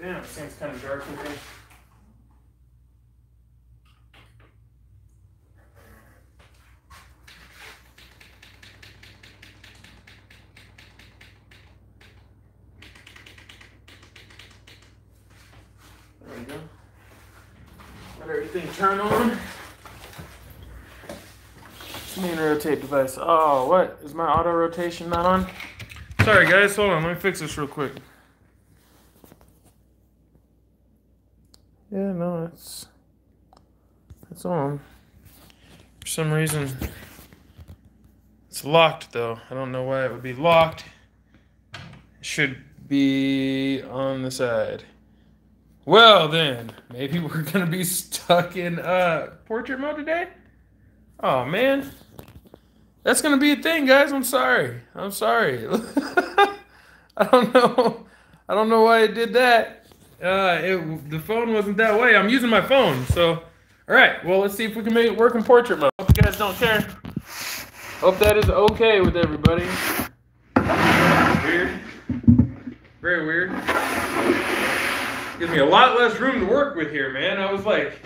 Damn, it seems kind of dark in here. There we go. Let everything turn on. Main rotate device. Oh, what? Is my auto rotation not on? Sorry, guys. Hold on. Let me fix this real quick. Yeah, no, it's on. For some reason, it's locked, though. I don't know why it would be locked. It should be on the side. Well, then, maybe we're going to be stuck in portrait mode today? Oh, man. That's going to be a thing, guys. I'm sorry. I don't know. I don't know why it did that. The phone wasn't that way. I'm using my phone, so. All right. Well, let's see if we can make it work in portrait mode. Hope you guys don't care. Hope that is okay with everybody. Weird. Very weird. Gives me a lot less room to work with here, man. I was like,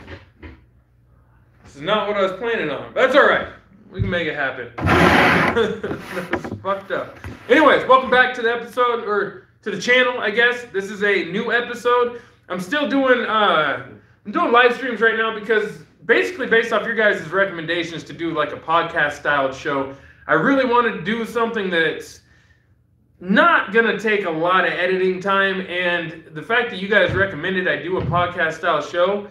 this is not what I was planning on. That's all right. We can make it happen. That was fucked up. Anyways, welcome back to the episode, or to the channel, I guess. This is a new episode. I'm still doing live streams right now because basically based off your guys' recommendations to do like a podcast-styled show, I really wanted to do something that's not gonna take a lot of editing time, and the fact that you guys recommended I do a podcast-style show,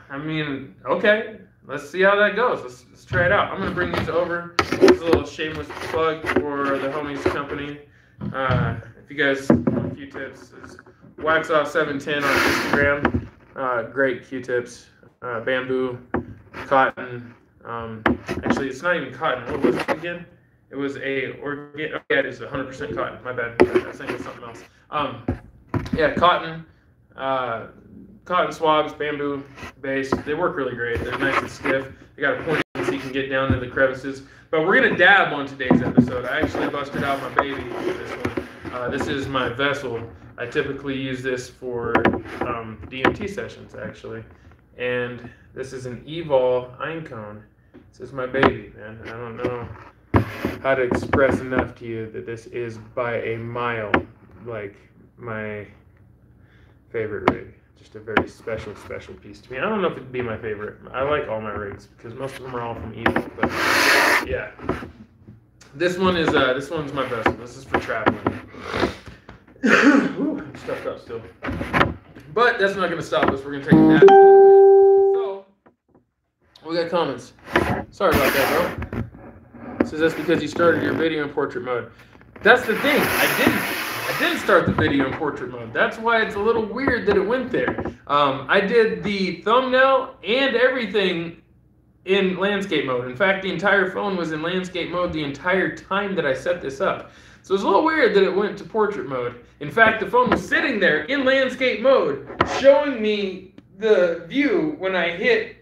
I mean, okay. Let's see how that goes. Let's try it out. I'm going to bring these over. This is a little shameless plug for the homies company. If you guys want Q-tips, it's Waxoff710 on Instagram. Great Q-tips. Bamboo, cotton. Actually, it's not even cotton. What was it again? It was a organic. Oh, yeah, it is 100% cotton. My bad. I was thinking something else. Yeah, cotton. Cotton swabs, bamboo base. They work really great. They're nice and stiff. They got a point so you can get down into the crevices. But we're going to dab on today's episode. I actually busted out my baby for this one. This is my vessel. I typically use this for DMT sessions, actually. And this is an Evol Iron Cone. This is my baby, man. I don't know how to express enough to you that this is by a mile, like, my favorite rig. Just a very special piece to me. I don't know if it'd be my favorite. I like all my rigs because most of them are all from Evil. But yeah, this one's my vessel. This is for traveling. Ooh, I'm stuffed up still. But that's not gonna stop us. We're gonna take a nap. So we got comments. Sorry about that, bro. Says that's because you started your video in portrait mode. That's the thing. I didn't start the video in portrait mode. That's why it's a little weird that it went there. I did the thumbnail and everything in landscape mode. In fact, the entire phone was in landscape mode the entire time that I set this up. So it's a little weird that it went to portrait mode. In fact, the phone was sitting there in landscape mode, showing me the view when I hit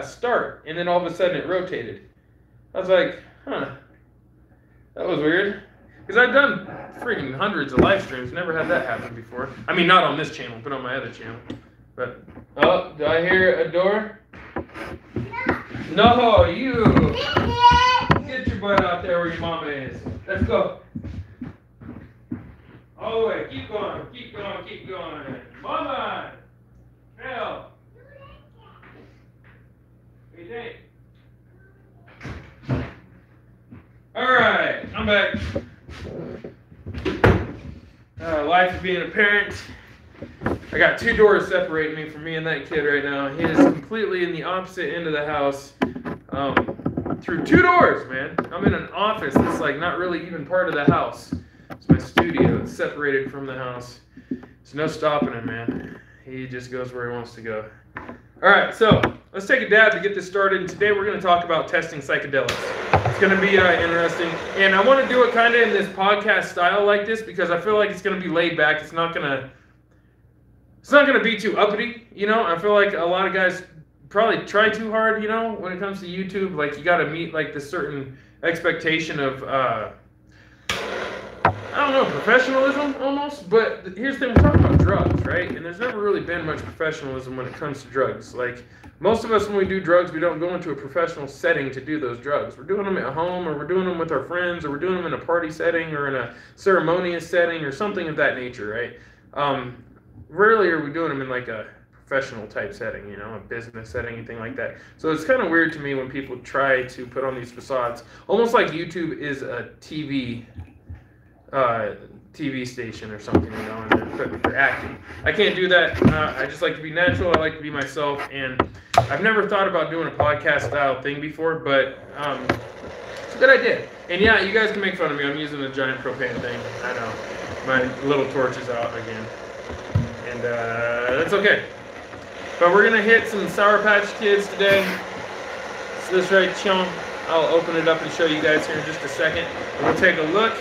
start, and then all of a sudden it rotated. I was like, huh, that was weird. Because I've done freaking hundreds of live streams, never had that happen before. I mean, not on this channel, but on my other channel. But, oh, do I hear a door? No, you! Get your butt out there where your mama is. Let's go. All the way, keep going, keep going, keep going. Mama! Hell! What do you think? Alright, I'm back. Life of being a parent. I got two doors separating me from me and that kid right now. He is completely in the opposite end of the house. Through two doors, man. I'm in an office that's like not really even part of the house. It's my studio. It's separated from the house. There's no stopping him, man. He just goes where he wants to go. Alright, so let's take a dab to get this started. And today we're going to talk about testing psychedelics. It's going to be interesting. And I want to do it kind of in this podcast style like this because I feel like it's going to be laid back. It's not going to be too uppity, you know? I feel like a lot of guys probably try too hard, you know, when it comes to YouTube. Like, you got to meet, like, this certain expectation of, I I don't know, professionalism almost, but here's the thing, we're talking about drugs, right? And there's never really been much professionalism when it comes to drugs. Like, most of us, when we do drugs, we don't go into a professional setting to do those drugs. We're doing them at home, or we're doing them with our friends, or we're doing them in a party setting, or in a ceremonious setting, or something of that nature, right? Rarely are we doing them in like a professional type setting, you know, a business setting, anything like that. So it's kind of weird to me when people try to put on these facades, almost like YouTube is a TV station or something, you know, and they're acting. I can't do that. I just like to be natural. I like to be myself, and I've never thought about doing a podcast style thing before, but it's a good idea. And yeah, you guys can make fun of me. I'm using a giant propane thing. I know. My little torch is out again, and that's okay. But we're gonna hit some Sour Patch Kids today. It's this right, chunk. I'll open it up and show you guys here in just a second. And we'll take a look.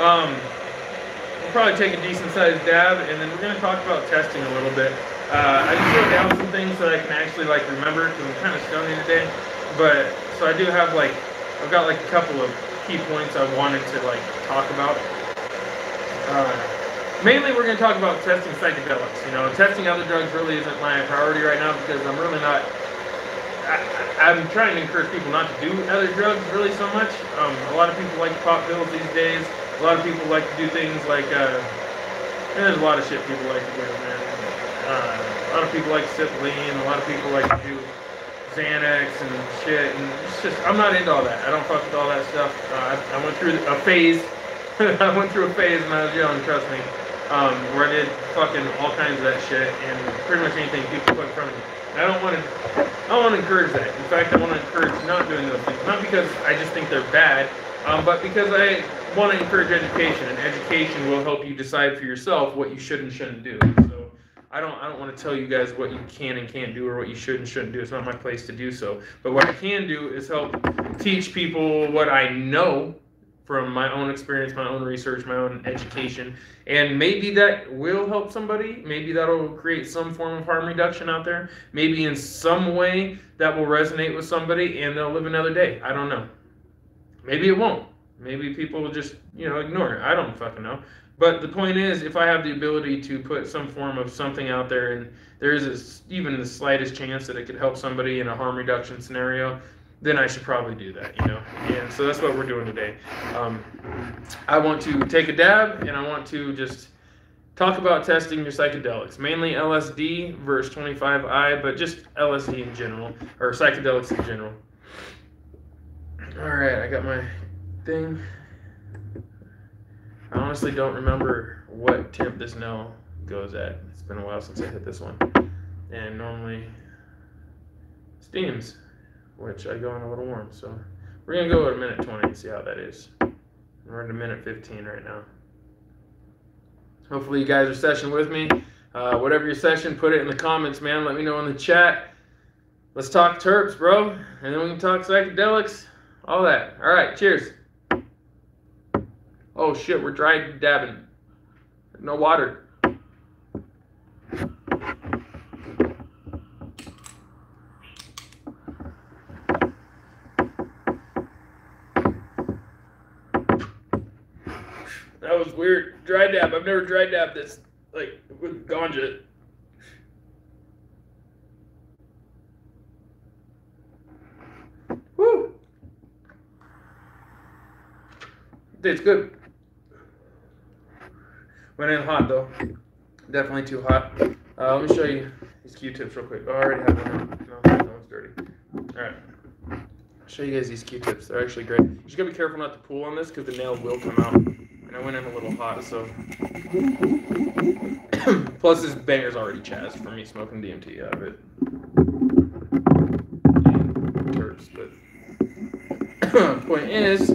We'll probably take a decent sized dab, and then we're going to talk about testing a little bit. I just wrote down some things so that I can actually like remember, because I'm kind of stony today. But so I do have like, I've got like a couple of key points I wanted to like talk about. Mainly we're going to talk about testing psychedelics. You know, testing other drugs really isn't my priority right now, because I'm really not. I'm trying to encourage people not to do other drugs really so much. A lot of people like to pop pills these days. A lot of people like to do things like, there's a lot of shit people like to do, man. A lot of people like to sip lean. A lot of people like to do Xanax and shit. And it's just, I'm not into all that. I don't fuck with all that stuff. I went through a phase. I went through a phase when I was young, trust me, where I did fucking all kinds of that shit and pretty much anything people put in front of me. I don't want to encourage that. In fact, I want to encourage not doing those things. Not because I just think they're bad, but because I want to encourage education, and education will help you decide for yourself what you should and shouldn't do. So I don't want to tell you guys what you can and can't do, or what you should and shouldn't do. It's not my place to do so. But what I can do is help teach people what I know from my own experience, my own research, my own education, and maybe that will help somebody. Maybe that'll create some form of harm reduction out there. Maybe in some way that will resonate with somebody, and they'll live another day. I don't know. Maybe it won't. Maybe people will just, you know, ignore it. I don't fucking know. But the point is, if I have the ability to put some form of something out there, and there is even the slightest chance that it could help somebody in a harm reduction scenario, then I should probably do that, you know. And so that's what we're doing today. I want to take a dab, and I want to just talk about testing your psychedelics, mainly LSD versus 25I, but just LSD in general, or psychedelics in general. All right, I got my thing. I honestly don't remember what temp this nail goes at. It's been a while since I hit this one, and normally steams, which I go in a little warm. So we're gonna go at a minute 20 and see how that is. We're at a minute 15 right now. Hopefully you guys are session with me. Whatever your session, put it in the comments, man. Let me know in the chat. Let's talk terps, bro, and then we can talk psychedelics, all that. All right, cheers. Oh shit, we're dry dabbing. No water. That was weird. Dry dab. I've never dry dabbed this, like, with ganja. Woo! It's good. Went in hot though. Definitely too hot. Let me show you these Q-tips real quick. Oh, I already have one on. No, that one's dirty. Alright. I'll show you guys these Q-tips. They're actually great. You just gotta be careful not to pull on this, because the nail will come out. And I went in a little hot, so. Plus, this banger's already chaz for me smoking DMT out of it. And terps, but. Point is,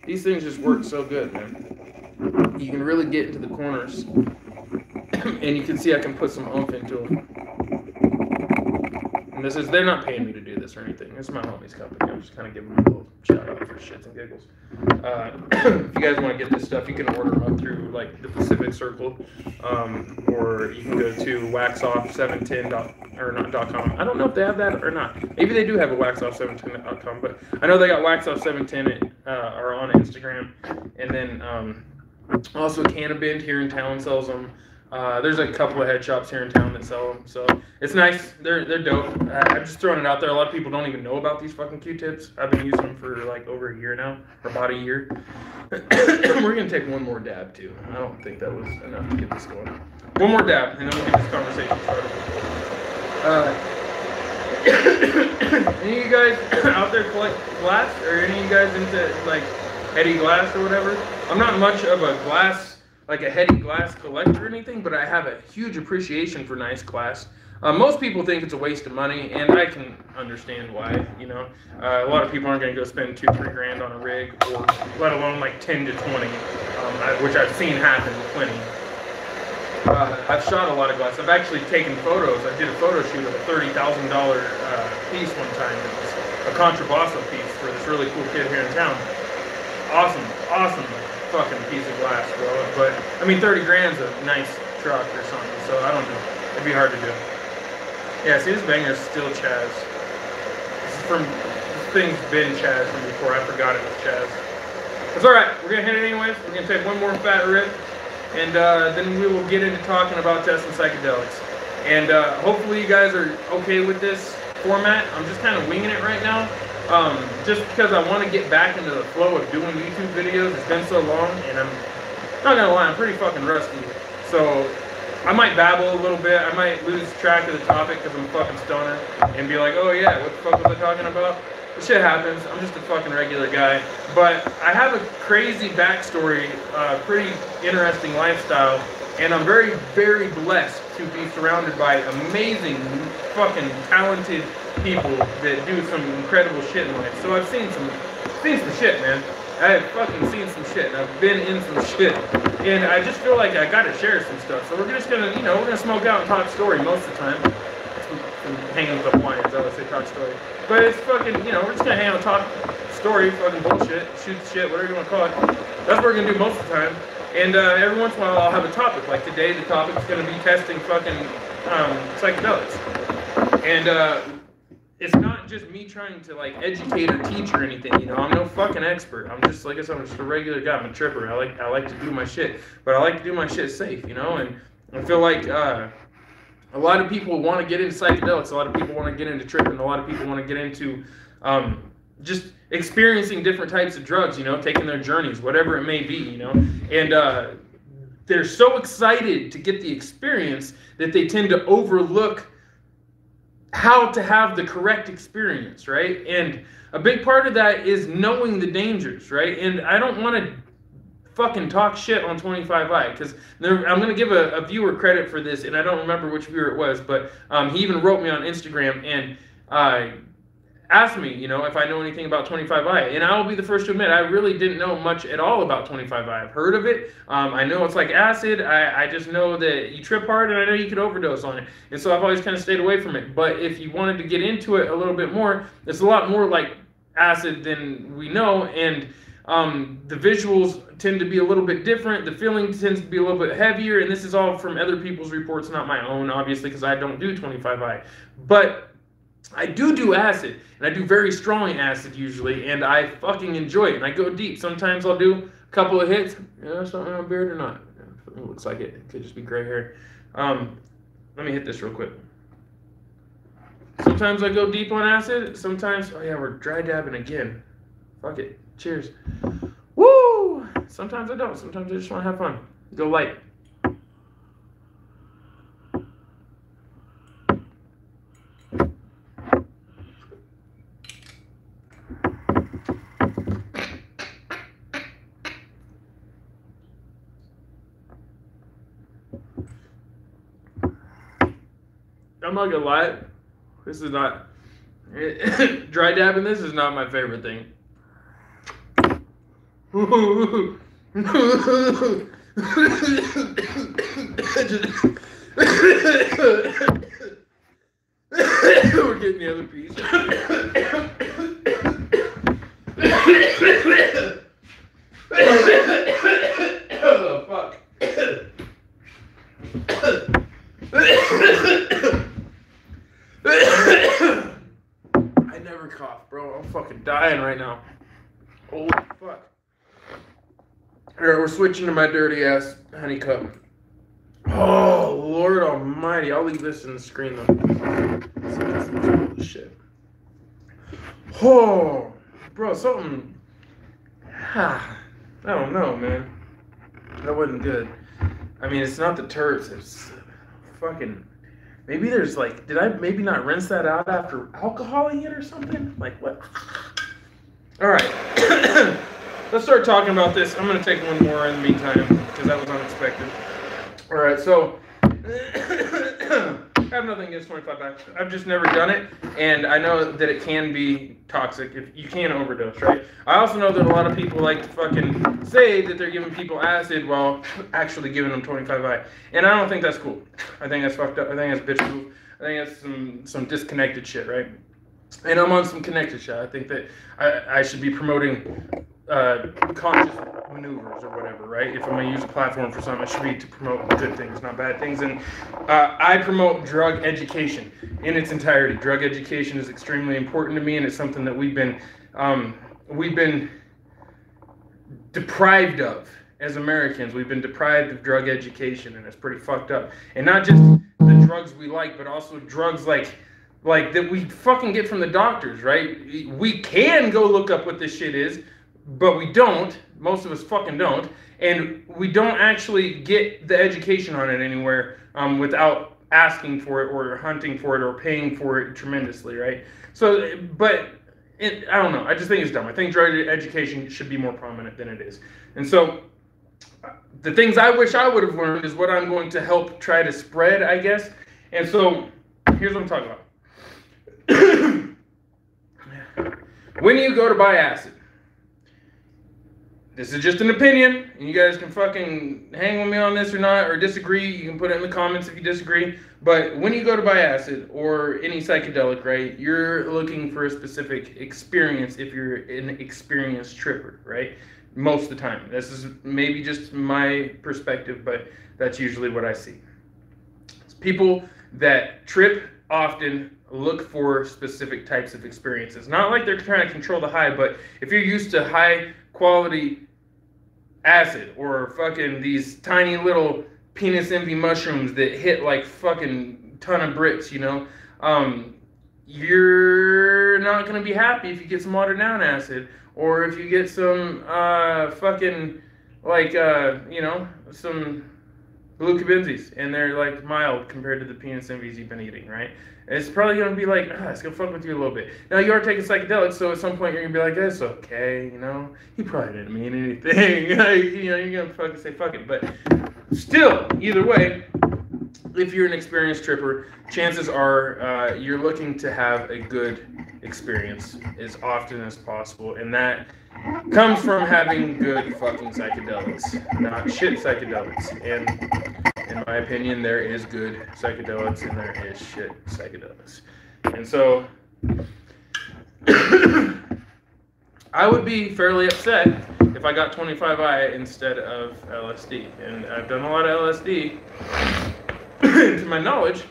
these things just work so good, man. You can really get into the corners, and you can see I can put some oomph into them. And they're not paying me to do this or anything. This is my homie's company. I'm just kind of giving them a little shout out for shits and giggles. If you guys want to get this stuff, you can order them up through like the Pacific Circle, or you can go to waxoff710.com. I don't know if they have that or not. Maybe they do have a waxoff710.com, but I know they got waxoff710 are on Instagram, and then Also, Cannabis here in town sells them. There's a couple of head shops here in town that sell them, so it's nice. They're dope. I'm just throwing it out there. A lot of people don't even know about these fucking Q-tips. I've been using them for like over a year now, or about a year. We're gonna take one more dab too. I don't think that was enough to get this going. One more dab, and then we'll get this conversation started. Any of you guys out there collect glass, or any of you guys into like heady glass or whatever? I'm not much of a glass, like a heady glass collector or anything, but I have a huge appreciation for nice glass. Most people think it's a waste of money, and I can understand why. You know, a lot of people aren't going to go spend $2-3 grand on a rig, or let alone like 10 to 20, which I've seen happen plenty. I've shot a lot of glass. I've actually taken photos. I did a photo shoot of a $30,000 piece one time. It was a contrabasso piece for this really cool kid here in town. Awesome fucking piece of glass, bro. But I mean, 30 grand's a nice truck or something, so I don't know. It'd be hard to do. Yeah, see, this banger's still Chaz. This thing's been Chaz from before. I forgot it was Chaz. It's alright. We're gonna hit it anyways. We're gonna take one more fat rip, and then we will get into talking about testing psychedelics. And hopefully you guys are okay with this format. I'm just kind of winging it right now. Just because I want to get back into the flow of doing YouTube videos. It's been so long, and I'm not gonna lie, I'm pretty fucking rusty. So I might babble a little bit. I might lose track of the topic because I'm a fucking stoner and be like, oh yeah, what the fuck was I talking about? This shit happens. I'm just a fucking regular guy. But I have a crazy backstory, pretty interesting lifestyle, and I'm very, very blessed to be surrounded by amazing, fucking talented people that do some incredible shit in life. So I've seen some shit, man. I have fucking seen some shit, and I've been in some shit, and I just feel like I gotta share some stuff. So we're just gonna, you know, we're gonna smoke out and talk story most of the time. Hanging with the Hawaiians, I would say talk story, but it's fucking, you know, we're just gonna hang out and talk story, fucking bullshit, shoot the shit, whatever you want to call it. That's what we're gonna do most of the time. And every once in a while, I'll have a topic. Like today, the topic's gonna be testing fucking psychedelics, and it's not just me trying to like educate or teach or anything, you know. I'm no fucking expert. I'm just, like I said, I'm just a regular guy. I'm a tripper. I like to do my shit, but I like to do my shit safe, you know. And I feel like a lot of people want to get into psychedelics. A lot of people want to get into tripping. A lot of people want to get into just experiencing different types of drugs, you know, taking their journeys, whatever it may be, you know. And they're so excited to get the experience that they tend to overlook how to have the correct experience, right? And a big part of that is knowing the dangers, right? And I don't want to fucking talk shit on 25i, because I'm going to give a viewer credit for this, and I don't remember which viewer it was, but he even wrote me on Instagram and asked me, you know, if I know anything about 25i, and I will be the first to admit, I really didn't know much at all about 25i. I've heard of it. I know it's like acid. I just know that you trip hard, and I know you could overdose on it, and so I've always kind of stayed away from it. But if you wanted to get into it a little bit more, it's a lot more like acid than we know, and the visuals tend to be a little bit different. The feeling tends to be a little bit heavier, and this is all from other people's reports, not my own, obviously, because I don't do 25i. But I do acid, and I do very strong acid usually, and I fucking enjoy it, and I go deep. Sometimes I'll do a couple of hits. You know, something on my beard or not? It looks like it. It could just be gray hair. Let me hit this real quick. Sometimes I go deep on acid. Sometimes, oh yeah, we're dry dabbing again. Fuck it. Cheers. Woo! Sometimes I don't. Sometimes I just want to have fun. Go light. I'm not gonna lie, this is not, dry dabbing this is not my favorite thing. We're getting the other piece. Oh, fuck. I never cough, bro. I'm fucking dying right now. Holy fuck. All right, we're switching to my dirty ass honey cup. Oh, Lord Almighty! I'll leave this in the screen though. Shit. Oh, bro, something. I don't know, man. That wasn't good. I mean, it's not the turds. It's fucking. Maybe there's like, did I maybe not rinse that out after alcoholing it or something? Like what? All right. Let's start talking about this. I'm gonna take one more in the meantime because that was unexpected. All right, so I have nothing against 25 I've just never done it, and I know that it can be toxic if you can overdose, right? I also know that a lot of people like to fucking say that they're giving people acid while actually giving them 25I, and I don't think that's cool. I think that's fucked up. I think that's bitch move. I think that's some disconnected shit, right? And I'm on some connected shit. I think that I should be promoting conscious maneuvers or whatever, right? If I'm going to use a platform for something, it should be to promote good things, not bad things. And I promote drug education in its entirety. Drug education is extremely important to me, and it's something that we've been deprived of as Americans. We've been deprived of drug education, and it's pretty fucked up. And not just the drugs we like, but also drugs like that we fucking get from the doctors, right? We can go look up what this shit is, but we don't. Most of us fucking don't. And we don't actually get the education on it anywhere without asking for it or hunting for it or paying for it tremendously, right? So, but I don't know. I just think it's dumb. I think drug education should be more prominent than it is. And so the things I wish I would have learned is what I'm going to help try to spread, I guess. And so here's what I'm talking about. When you go to buy acid, this is just an opinion, and you guys can fucking hang with me on this or not, or disagree. You can put it in the comments if you disagree. But when you go to buy acid or any psychedelic, right, you're looking for a specific experience if you're an experienced tripper, right? Most of the time. This is maybe just my perspective, but that's usually what I see. It's people that trip often look for specific types of experiences. Not like they're trying to control the high, but if you're used to high quality acid or fucking these tiny little penis envy mushrooms that hit like fucking ton of bricks, you know, you're not gonna be happy if you get some watered down acid, or if you get some fucking like you know, some blue cabinzis and they're like mild compared to the penis envies you've been eating, right? It's probably going to be like, it's going to fuck with you a little bit. Now, you are taking psychedelics, so at some point you're going to be like, it's okay, you know? He probably didn't mean anything. You know, you're going to fucking say fuck it. But still, either way, if you're an experienced tripper, chances are you're looking to have a good experience as often as possible. And that comes from having good fucking psychedelics, not shit psychedelics. And in my opinion, there is good psychedelics and there is shit psychedelics. And so I would be fairly upset if I got 25I instead of LSD. And I've done a lot of LSD. To my knowledge,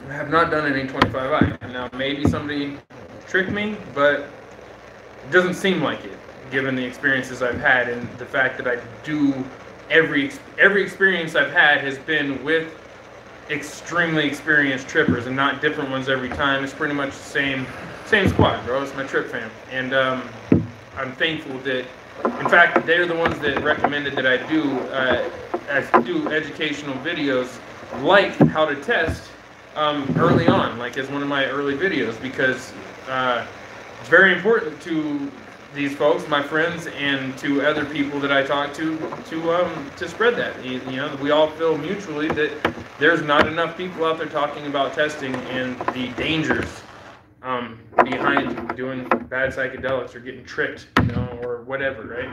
I have not done any 25I. And now maybe somebody tricked me, but it doesn't seem like it, given the experiences I've had and the fact that I do every experience I've had has been with extremely experienced trippers and not different ones every time. It's pretty much the same squad, bro. It's my trip fam. And I'm thankful that, in fact, they're the ones that recommended that I do educational videos like how to test early on, like as one of my early videos, because it's very important to these folks, my friends, and to other people that I talk to spread that. You know, we all feel mutually that there's not enough people out there talking about testing and the dangers behind doing bad psychedelics or getting tricked, you know, or whatever, right?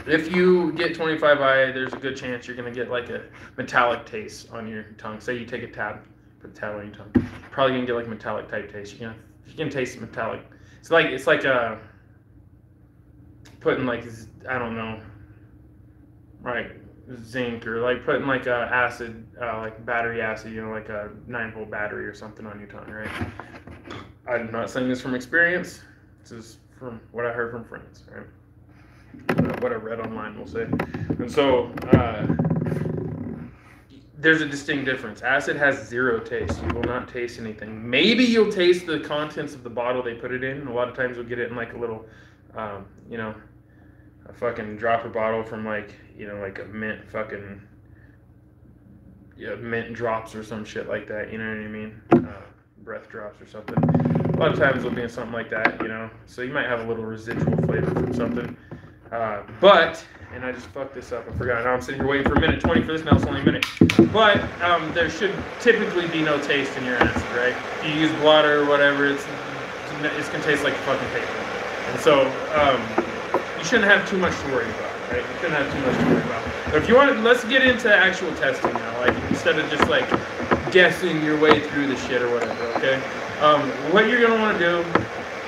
If you get 25I, there's a good chance you're gonna get like a metallic taste on your tongue. Say you take a tab, put a tab on your tongue, you're probably gonna get like a metallic type taste. You can taste metallic. It's like putting like, I don't know, right, zinc, or like putting like a acid, like battery acid, you know, like a 9-volt battery or something on your tongue, right? I'm not saying this from experience. This is from what I heard from friends, right? what I read online, we'll say. And so there's a distinct difference. Acid has zero taste. You will not taste anything. Maybe you'll taste the contents of the bottle they put it in. A lot of times you'll get it in like a little, you know, a fucking dropper bottle from like, you know, like a mint fucking, yeah, mint drops or some shit like that. You know what I mean? Breath drops or something. A lot of times it'll be in something like that, you know. So you might have a little residual flavor from something. And I just fucked this up. I forgot. Now I'm sitting here waiting for a minute 20 for this. Now it's only a minute. But there should typically be no taste in your acid, right? If you use blotter or whatever, it's gonna taste like fucking paper. And so you shouldn't have too much to worry about, right? You shouldn't have too much to worry about. But if you want, let's get into actual testing now. Like instead of just like guessing your way through the shit or whatever. Okay. What you're gonna want to do,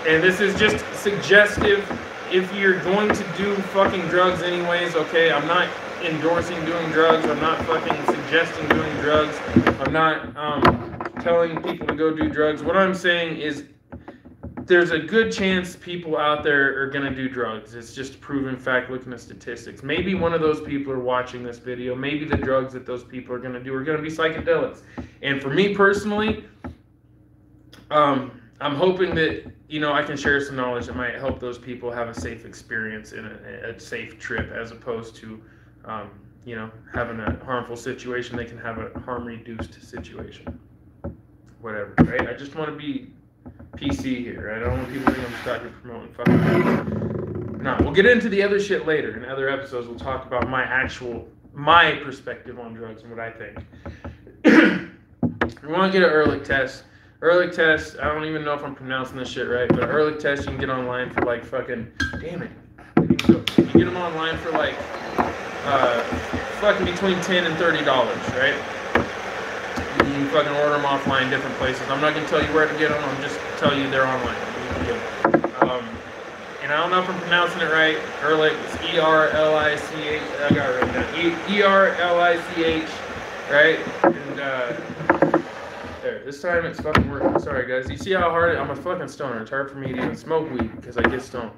and this is just suggestive. If you're going to do fucking drugs anyways, okay, I'm not endorsing doing drugs. I'm not fucking suggesting doing drugs. I'm not telling people to go do drugs. What I'm saying is there's a good chance people out there are going to do drugs. It's just a proven fact looking at statistics. Maybe one of those people are watching this video. Maybe the drugs that those people are going to do are going to be psychedelics. And for me personally, I'm hoping that, you know, I can share some knowledge that might help those people have a safe experience in a safe trip, as opposed to, you know, having a harmful situation. They can have a harm-reduced situation. Whatever, right? I just want to be PC here. I don't want people to think I'm just out here promoting fucking drugs. No, we'll get into the other shit later. In other episodes, we'll talk about my perspective on drugs and what I think. We want to get an Ehrlich test. Ehrlich test, I don't even know if I'm pronouncing this shit right, but an Ehrlich test you can get online for like fucking, damn it. You can get them online for like, fucking between $10 and $30, right? You can fucking order them offline, different places. I'm not going to tell you where to get them, I'm just telling you they're online. You can get them. And I don't know if I'm pronouncing it right. Ehrlich, it's E-R-L-I-C-H, I got it written down. E-R-L-I-C-H, right? And, there, this time it's fucking working. Sorry guys, you see how hard I'm a fucking stoner. It's hard for me to even smoke weed because I get stoned.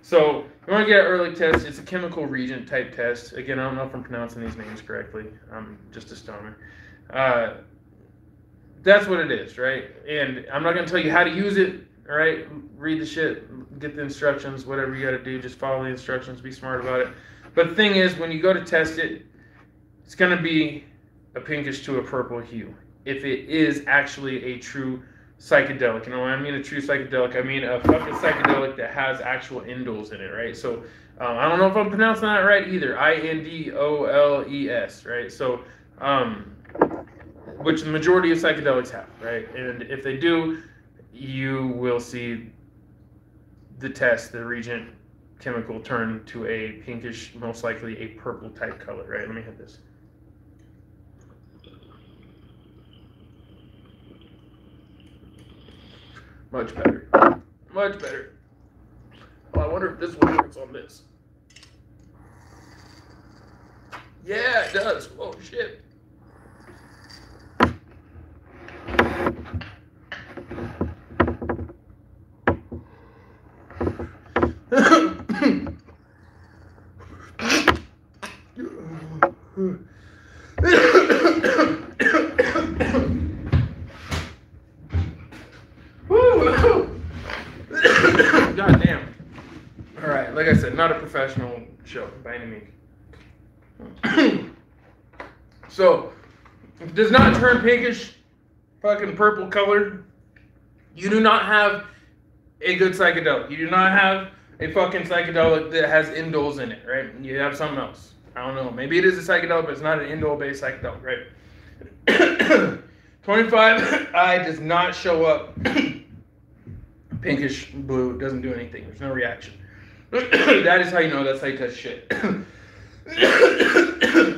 So you want to get an Ehrlich test. It's a chemical reagent type test. Again, I don't know if I'm pronouncing these names correctly. I'm just a stoner. That's what it is, right? And I'm not going to tell you how to use it, all right? Read the shit, get the instructions, whatever you got to do. Just follow the instructions, be smart about it. But the thing is, when you go to test it, it's going to be a pinkish to a purple hue. If it is actually a true psychedelic. You know, when I mean a true psychedelic, I mean a fucking psychedelic that has actual indoles in it, right? So, I don't know if I'm pronouncing that right either. I-N-D-O-L-E-S, right? So, which the majority of psychedelics have, right? And if they do, you will see the test, the reagent chemical turn to a pinkish, most likely a purple type color, right? Let me hit this. Much better. Much better. Oh, I wonder if this one works on this. Yeah, it does. Oh, shit. God damn. All right, like I said, not a professional show by any means. So, if it does not turn pinkish, fucking purple color, you do not have a good psychedelic. You do not have a fucking psychedelic that has indoles in it, right? You have something else. I don't know. Maybe it is a psychedelic, but it's not an indole-based psychedelic, right? 25I does not show up pinkish blue. It doesn't do anything. There's no reaction. That is how you know. That's how you test shit.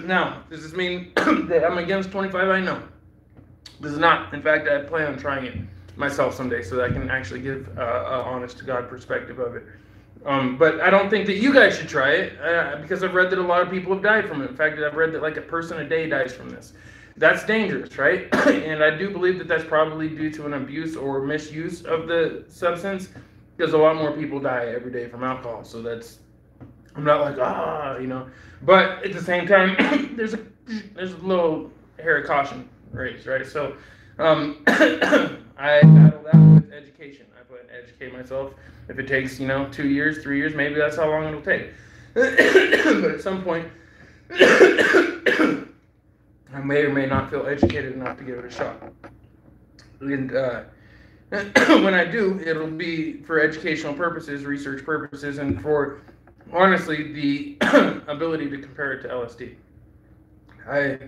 Now, does this mean that I'm against 25I? No. This is not. In fact, I plan on trying it myself someday so that I can actually give an honest-to-God perspective of it. But I don't think that you guys should try it because I've read that a lot of people have died from it. In fact, I've read that like a person a day dies from this. That's dangerous, right? And I do believe that that's probably due to an abuse or misuse of the substance because a lot more people die every day from alcohol. So that's I'm not like, but at the same time, there's a little hair of caution raised, right? So, I battle that with education. I put educate myself. If it takes, 2 years, 3 years, maybe that's how long it'll take. But at some point, I may or may not feel educated enough to give it a shot. And when I do, it'll be for educational purposes, research purposes, and for, honestly, the ability to compare it to LSD. I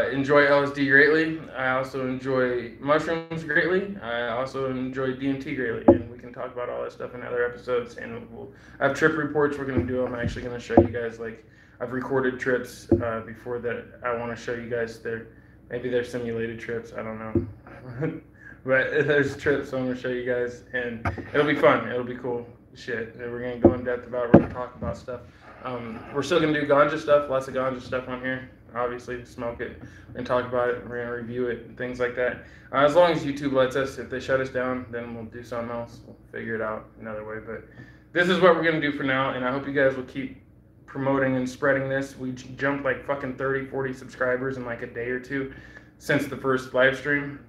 enjoy LSD greatly. I also enjoy mushrooms greatly. I also enjoy DMT greatly, and we can talk about all that stuff in other episodes. And I have trip reports we're going to do. I'm actually going to show you guys, I've recorded trips before that. I want to show you guys maybe they're simulated trips. I don't know. But there's trips, so I'm going to show you guys, and it'll be fun. It'll be cool shit. We're going to go in depth about it. We're going to talk about stuff. We're still going to do ganja stuff, lots of ganja stuff on here. Obviously, smoke it and talk about it. We're going to review it and things like that. As long as YouTube lets us. If they shut us down, then we'll do something else. We'll figure it out another way. But this is what we're going to do for now, and I hope you guys will keep promoting and spreading this. We jumped like fucking 30, 40 subscribers in like a day or two since the first live stream.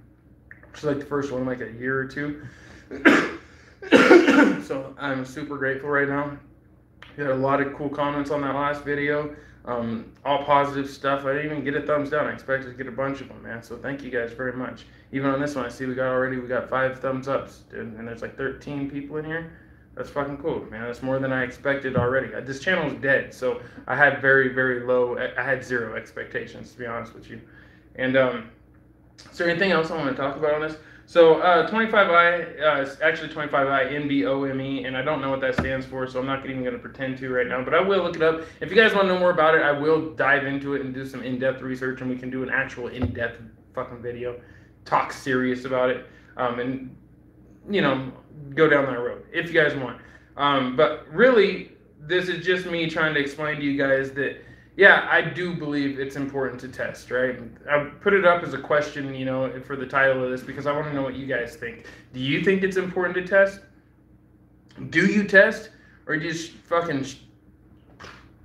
Which is like the first one in like a year or two. So I'm super grateful right now. We had a lot of cool comments on that last video. All positive stuff. I didn't even get a thumbs down. I expected to get a bunch of them, man. So thank you guys very much. Even on this one, I see we got 5 thumbs ups, dude. And there's like 13 people in here. That's fucking cool, man. That's more than I expected already. This channel is dead, so I had very, very low. I had 0 expectations, to be honest with you. And is there anything else I want to talk about on this? So 25I is actually 25I NBOME, and I don't know what that stands for, so I'm not even going to pretend to right now, but I will look it up. If you guys want to know more about it, I will dive into it and do some in-depth research, and we can do an actual in-depth fucking video, talk serious about it, and, go down that road, if you guys want. But really, this is just me trying to explain to you guys that, yeah, I do believe it's important to test, right? I put it up as a question, for the title of this because I want to know what you guys think. Do you think it's important to test? Do you test? Or do you just fucking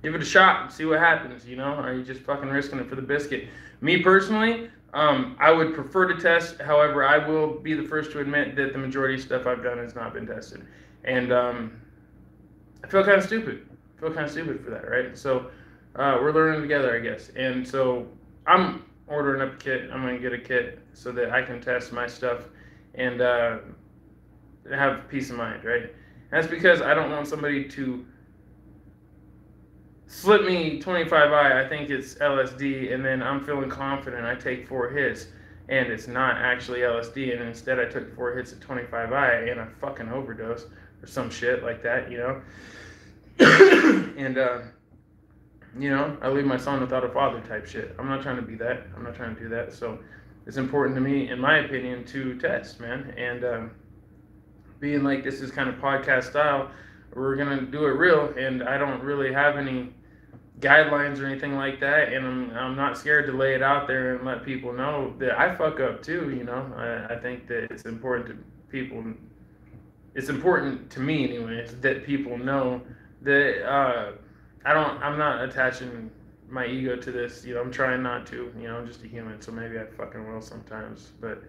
give it a shot and see what happens, Or are you just fucking risking it for the biscuit? Me personally, I would prefer to test. However, I will be the first to admit that the majority of stuff I've done has not been tested. And I feel kind of stupid. For that, right? So we're learning together, I guess. And so I'm ordering up a kit. I'm going to get a kit so that I can test my stuff and have peace of mind, right? And that's because I don't want somebody to slip me 25I, I think it's LSD, and then I'm feeling confident I take 4 hits, and it's not actually LSD, and instead I took 4 hits of 25I and I fucking overdose or some shit like that, And, I leave my son without a father type shit. I'm not trying to be that. I'm not trying to do that. So it's important to me, in my opinion, to test, man. And being like this is kind of podcast style, we're going to do it real, and I don't really have any guidelines or anything like that, and I'm not scared to lay it out there and let people know that I fuck up too, I think that it's important to people. It's important to me anyways that people know that I'm not attaching my ego to this, I'm trying not to, I'm just a human, so maybe I fucking will sometimes, but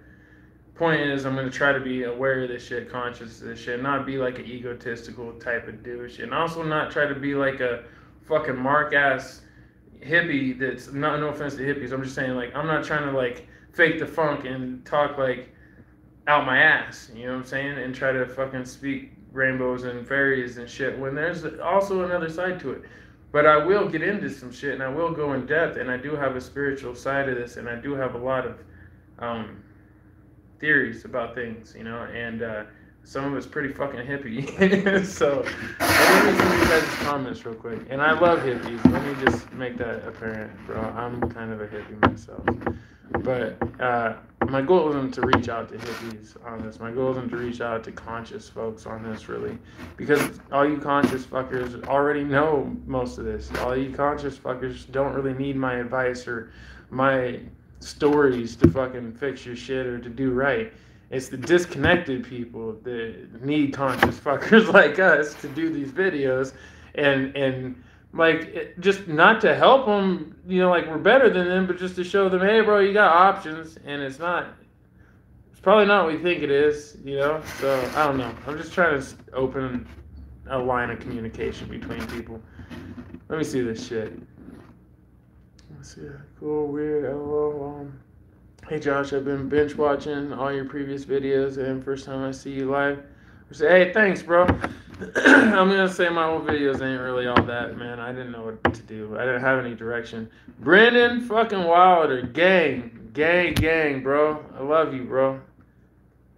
point is I'm going to try to be aware of this shit, conscious of this shit, not be like an egotistical type of douche, and also not try to be like a fucking mark-ass hippie that's, no offense to hippies, I'm just saying, I'm not trying to, fake the funk and talk, out my ass, you know what I'm saying, and try to fucking speak rainbows and fairies and shit when there's also another side to it. But I will get into some shit, and I will go in depth, and I do have a spiritual side of this, and I do have a lot of theories about things, and some of it's pretty fucking hippie. So let me read some of you guys' comments real quick. And I love hippies. Let me just make that apparent, bro. I'm kind of a hippie myself. But my goal isn't to reach out to hippies on this. My goal isn't to reach out to conscious folks on this, really. Because all you conscious fuckers already know most of this. All you conscious fuckers don't really need my advice or my stories to fucking fix your shit or to do right. It's the disconnected people that need conscious fuckers like us to do these videos and like just not to help them, like we're better than them, but just to show them, hey, bro, you got options, and it's probably not what we think it is. So I don't know. I'm just trying to open a line of communication between people. Let me see this shit. Let's see. Cool, weird, LOL. Hey Josh, I've been binge watching all your previous videos, and first time I see you live. I say, hey, thanks, bro. I'm gonna say my old videos ain't really all that, man. I didn't know what to do. I didn't have any direction. Brendan fucking Wilder, gang, bro. I love you, bro.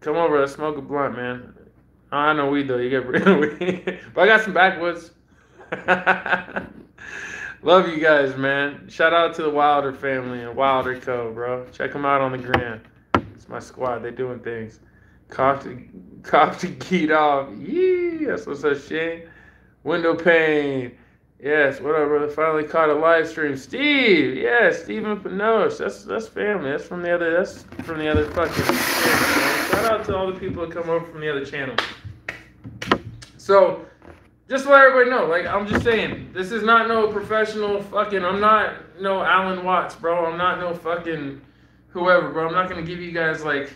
Come over, let's smoke a blunt, man. I know weed though. You get rid of weed, but I got some backwoods. Love you guys, man. Shout out to the Wilder family and Wilder Co, bro. Check them out on the gram. It's my squad. They doing things. Cop to get off. Yeah, that's what's up, Shane. Window pane. Yes, what up, brother? Finally caught a live stream. Steve, yeah, Steven Panos. That's family. That's from the other fucking channel. Shout out to all the people that come over from the other channel. So, just to let everybody know, like, I'm just saying, this is not no professional fucking, I'm not no Alan Watts, bro. I'm not no fucking whoever, bro. I'm not gonna give you guys, like,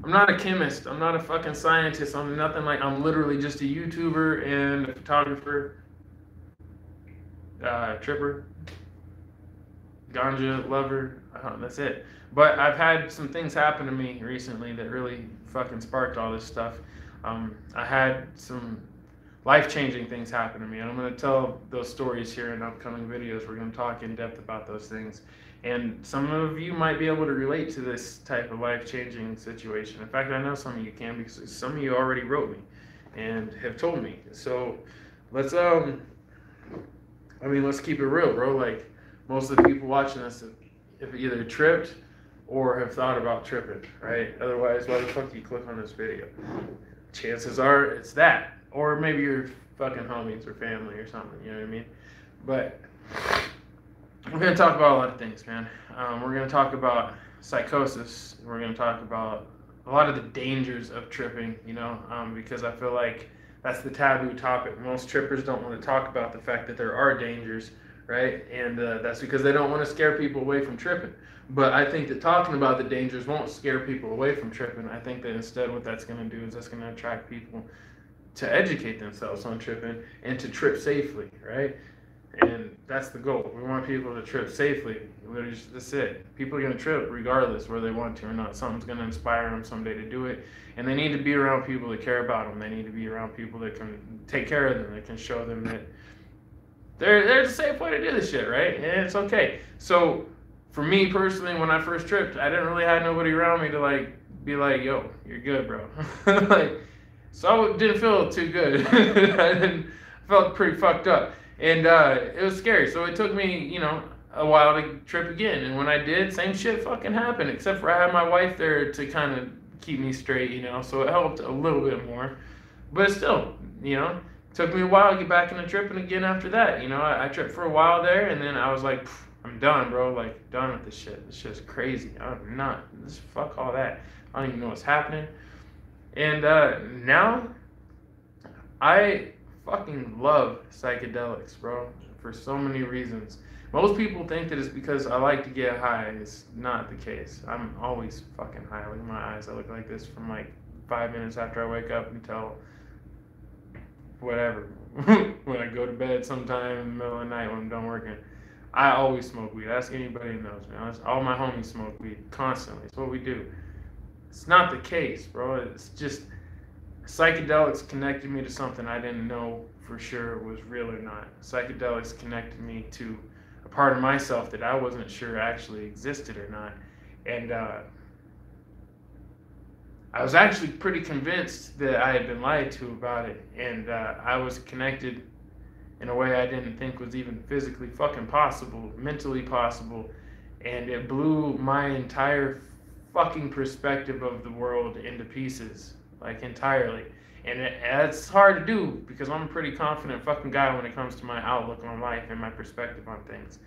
I'm not a chemist. I'm not a fucking scientist. I'm nothing like, I'm literally just a YouTuber and a photographer, tripper, ganja lover. That's it. But I've had some things happen to me recently that really fucking sparked all this stuff. I had some life-changing things happen to me, and I'm going to tell those stories here in upcoming videos. We're going to talk in depth about those things, and some of you might be able to relate to this type of life-changing situation. In fact, I know some of you can, because some of you already wrote me and have told me. So let's keep it real, bro. Like, most of the people watching this have either tripped or have thought about tripping, right? Otherwise, why the fuck do you click on this video? Chances are it's that. Or maybe your fucking homies or family or something, you know what I mean? But we're going to talk about a lot of things, man. We're going to talk about psychosis. We're going to talk about a lot of the dangers of tripping, because I feel like that's the taboo topic. Most trippers don't want to talk about the fact that there are dangers, right? And that's because they don't want to scare people away from tripping. But I think that talking about the dangers won't scare people away from tripping. I think that instead what that's going to do is that's going to attract people to educate themselves on tripping and to trip safely, right? And that's the goal. We want people to trip safely. That's it. People are going to trip regardless whether they want to or not. Something's going to inspire them someday to do it. And they need to be around people that care about them. They need to be around people that can take care of them, that can show them that there's a safe way to do this shit, right? And it's okay. So for me personally, when I first tripped, I didn't really have nobody around me to be like, yo, you're good, bro. So I didn't feel too good. I felt pretty fucked up. And it was scary. So it took me, a while to trip again. And when I did, same shit fucking happened. Except for I had my wife there to kind of keep me straight, So it helped a little bit more. But still, it took me a while to get back into tripping again after that. I tripped for a while there. And then I was like, I'm done, bro. Like, done with this shit. This shit's crazy. I'm not. Fuck all that. I don't even know what's happening. And now, I fucking love psychedelics, bro, for so many reasons. Most people think that it's because I like to get high. It's not the case. I'm always fucking high. Look at my eyes. I look like this from 5 minutes after I wake up until whatever. When I go to bed sometime in the middle of the night when I'm done working. I always smoke weed. Ask anybody who knows me. All my homies smoke weed constantly. It's what we do. It's not the case, bro. It's just psychedelics connected me to something I didn't know for sure was real or not. Psychedelics connected me to a part of myself that I wasn't sure actually existed or not. And I was actually pretty convinced that I had been lied to about it. And I was connected in a way I didn't think was even physically fucking possible, mentally possible. And it blew my entire fucking perspective of the world into pieces, entirely. And it's hard to do because I'm a pretty confident fucking guy when it comes to my outlook on life and my perspective on things.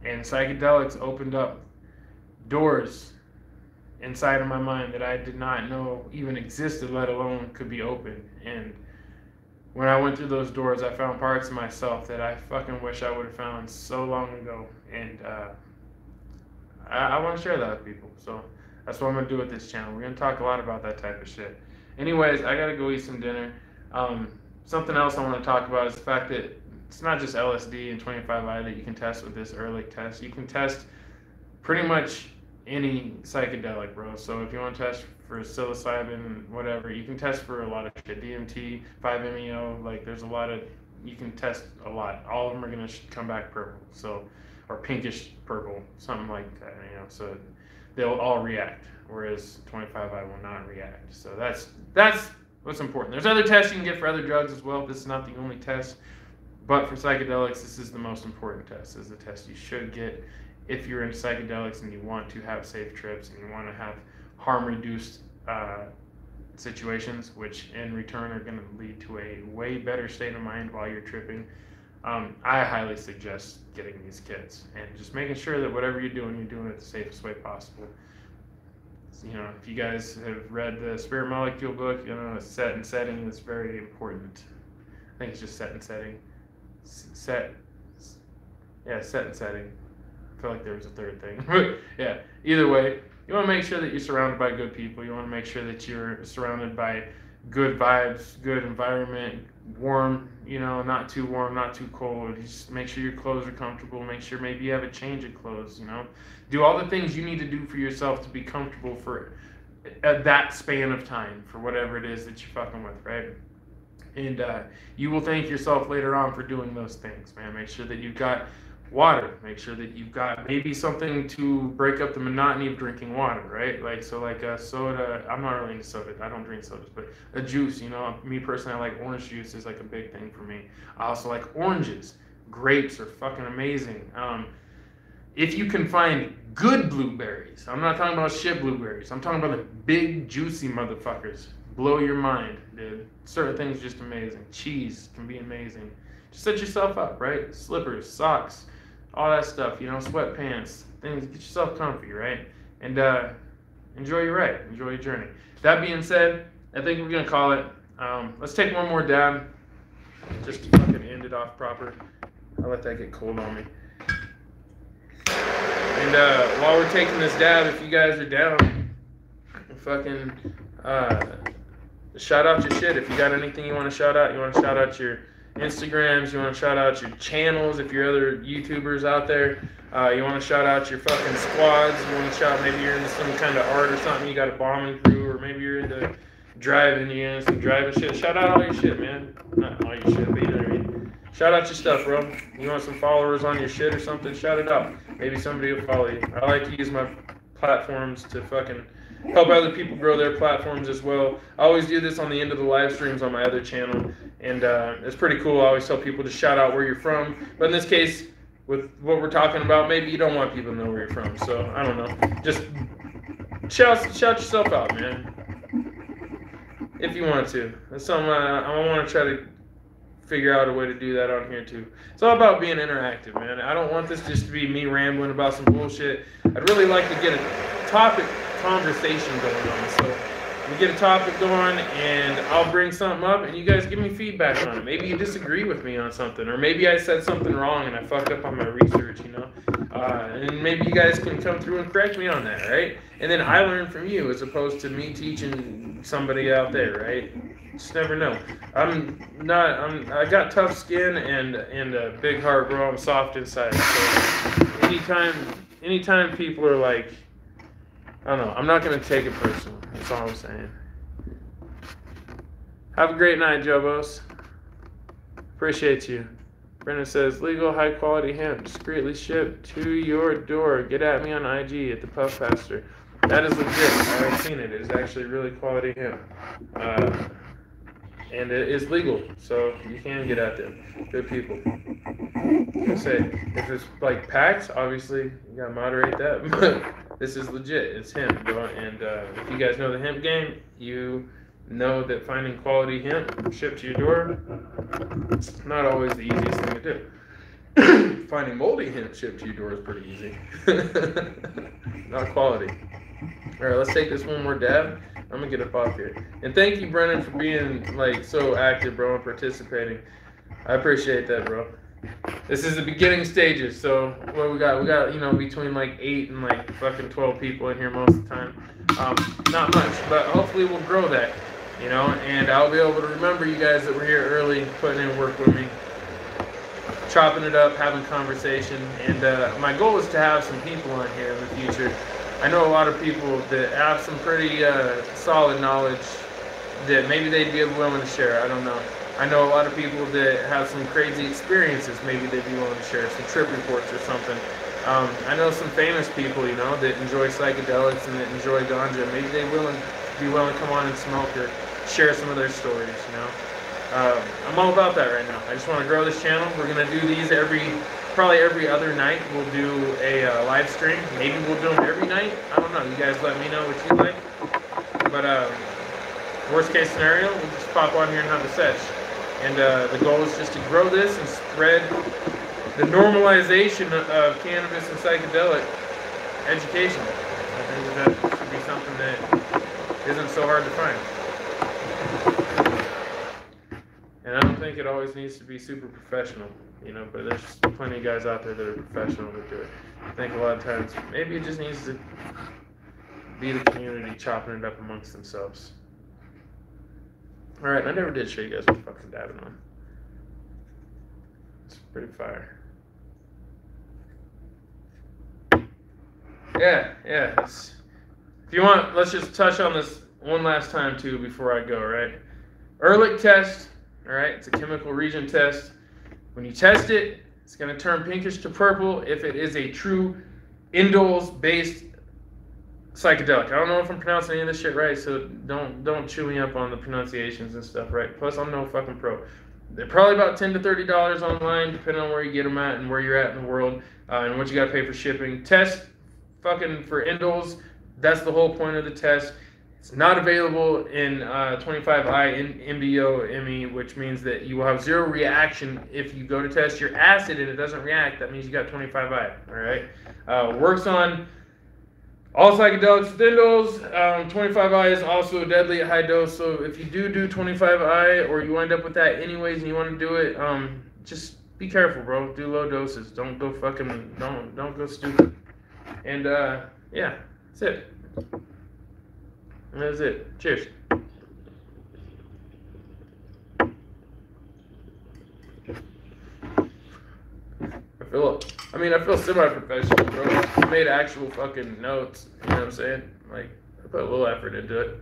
And psychedelics opened up doors inside of my mind that I did not know even existed, let alone could be opened. And when I went through those doors, I found parts of myself that I fucking wish I would have found so long ago. And I want to share that with people. So that's what I'm going to do with this channel. We're going to talk a lot about that type of shit. Anyways, I got to go eat some dinner. Something else I want to talk about is the fact that it's not just LSD and 25I that you can test with this early test. You can test pretty much any psychedelic, bro. So if you want to test for psilocybin, whatever, you can test for a lot of shit. DMT, 5-MeO, like there's a lot of, you can test a lot. All of them are going to come back purple, so, or pinkish purple, something like that, you know, so they'll all react, whereas 25I will not react. So that's what's important. There's other tests you can get for other drugs as well. This is not the only test, but for psychedelics, this is the most important test. This is the test you should get if you're into psychedelics and you want to have safe trips and you want to have harm-reduced situations, which in return are going to lead to a way better state of mind while you're tripping. I highly suggest getting these kits and just making sure that whatever you're doing it the safest way possible. You know, if you guys have read the Spirit Molecule book, you know, set and setting is very important. I think it's just set and setting. Set and setting. I feel like there was a third thing. But yeah, either way, you want to make sure that you're surrounded by good people. You want to make sure that you're surrounded by good vibes, good environment, warm, you know, not too warm, not too cold. Just make sure your clothes are comfortable. Make sure maybe you have a change of clothes, you know. Do all the things you need to do for yourself to be comfortable for that span of time, for whatever it is that you're fucking with, right? And you will thank yourself later on for doing those things, man. Make sure that you've got water. Make sure that you've got maybe something to break up the monotony of drinking water, right? Like, so like a soda, I'm not really into soda, I don't drink sodas, but a juice, you know, me personally, I like orange juice is like a big thing for me. I also like oranges. Grapes are fucking amazing. If you can find good blueberries, I'm not talking about shit blueberries, I'm talking about the big juicy motherfuckers. Blow your mind, dude. Certain things are just amazing. Cheese can be amazing. Just set yourself up, right? Slippers, socks, all that stuff, you know, sweatpants, things, get yourself comfy, right? And enjoy your ride, enjoy your journey. That being said, I think we're gonna call it. Let's take one more dab, just to fucking end it off proper. I'll let that get cold on me. And while we're taking this dab, if you guys are down, fucking shout out your shit. If you got anything you want to shout out, you want to shout out your Instagrams, you want to shout out your channels, if you're other YouTubers out there, you want to shout out your fucking squads, you want to shout, maybe you're into some kind of art or something, you got a bombing crew, or maybe you're into driving, you're into some driving shit, shout out all your shit, man. Not all your shit, but you know what I mean. Shout out your stuff, bro. You want some followers on your shit or something, shout it out. Maybe somebody will follow you. I like to use my platforms to fucking help other people grow their platforms as well. I always do this on the end of the live streams on my other channel, and it's pretty cool. I always tell people to shout out where you're from, but in this case, with what we're talking about, maybe you don't want people to know where you're from, so I don't know. Just shout yourself out, man, if you want to. That's something I want to try to figure out a way to do that on here too. It's all about being interactive, man. I don't want this just to be me rambling about some bullshit. I'd really like to get a topic conversation going on. So we get a topic going and I'll bring something up and you guys give me feedback on it. Maybe you disagree with me on something, or maybe I said something wrong and I fucked up on my research, you know. And maybe you guys can come through and correct me on that, right? And then I learn from you as opposed to me teaching somebody out there, right? Just never know. I got tough skin and a big heart, bro. I'm soft inside. So anytime people are like, I don't know, I'm not gonna take it personal. That's all I'm saying. Have a great night, Jobos. Appreciate you. Brendan says, legal, high quality hemp, discreetly shipped to your door. Get at me on IG at the Puff Pastor. That is legit. I've seen it. It is actually really quality hemp. And it is legal, so you can get at them. Good people. I say, if it's like packs, obviously you gotta moderate that, but this is legit. It's hemp, bro. And if you guys know the hemp game, you know that finding quality hemp shipped to your door, it's not always the easiest thing to do. Finding moldy hemp shipped to your door is pretty easy. Not quality. All right, let's take this one more dab. I'm gonna get up off here. And thank you, Brennan, for being like so active, bro, and participating. I appreciate that, bro. This is the beginning stages, so what we got, you know, between like 8 and like fucking 12 people in here most of the time. Not much, but hopefully we'll grow that, you know, and I'll be able to remember you guys that were here early, putting in work with me, chopping it up, having conversation, and my goal is to have some people on here in the future. I know a lot of people that have some pretty solid knowledge that maybe they'd be willing to share. I don't know. I know a lot of people that have some crazy experiences. Maybe they'd be willing to share some trip reports or something. I know some famous people, you know, that enjoy psychedelics and that enjoy ganja. Maybe they'd be willing to come on and smoke or share some of their stories, you know. I'm all about that right now. I just want to grow this channel. We're going to do these probably every other night. We'll do a live stream. Maybe we'll do them every night. I don't know. You guys let me know what you like. But worst case scenario, we'll just pop on here and have a sesh. And the goal is just to grow this and spread the normalization of cannabis and psychedelic education. I think that should be something that isn't so hard to find. And I don't think it always needs to be super professional, you know, but there's plenty of guys out there that are professional that do it. I think a lot of times maybe it just needs to be the community chopping it up amongst themselves. Alright, I never did show you guys what fucking dabbing on. It's pretty fire. Yeah. If you want, let's just touch on this one last time too before I go, right? Ehrlich test, alright, it's a chemical region test. When you test it, it's going to turn pinkish to purple if it is a true indoles-based psychedelic. I don't know if I'm pronouncing any of this shit right, so don't chew me up on the pronunciations and stuff, right? Plus, I'm no fucking pro. They're probably about $10 to $30 online, depending on where you get them at and where you're at in the world, and what you got to pay for shipping. Test fucking for indoles. That's the whole point of the test. It's not available in 25I in MBO ME, which means that you will have zero reaction if you go to test your acid and it doesn't react. That means you got 25I. All right. Works on all psychedelics with indoles. 25I is also deadly at high dose. So if you do 25I or you wind up with that anyways and you want to do it, just be careful, bro. Do low doses. Don't go fucking. Don't go stupid. And yeah, that's it. That's it. Cheers. I feel semi-professional, bro. I made actual fucking notes. You know what I'm saying? Like, I put a little effort into it.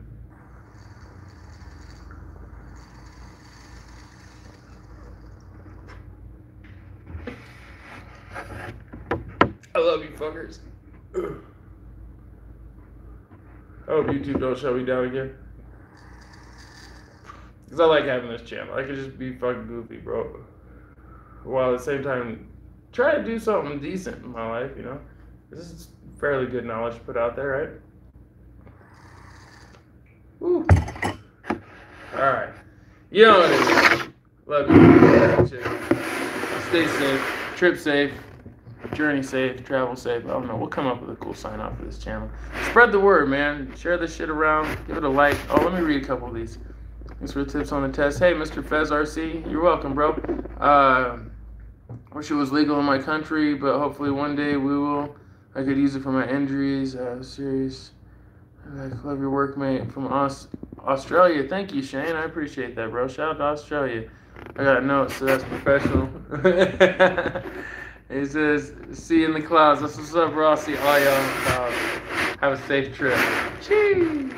I love you fuckers. I hope YouTube don't shut me down again. Because I like having this channel. I could just be fucking goofy, bro. While at the same time, try to do something decent in my life, you know? This is fairly good knowledge to put out there, right? Woo. Alright. You know what it is. Love you. Stay safe. Trip safe. Journey safe, travel safe. I don't know. We'll come up with a cool sign off for this channel. Spread the word, man. Share this shit around. Give it a like. Oh, let me read a couple of these. Thanks for the tips on the test. Hey, Mr. Fez RC. You're welcome, bro. Wish it was legal in my country, but hopefully one day we will. I could use it for my injuries. Serious. I love your work, mate. From Australia. Thank you, Shane. I appreciate that, bro. Shout out to Australia. I got notes, so that's professional. It says, see you in the clouds. That's what's up, bro. I'll see all y'all in the clouds. Have a safe trip. Cheers.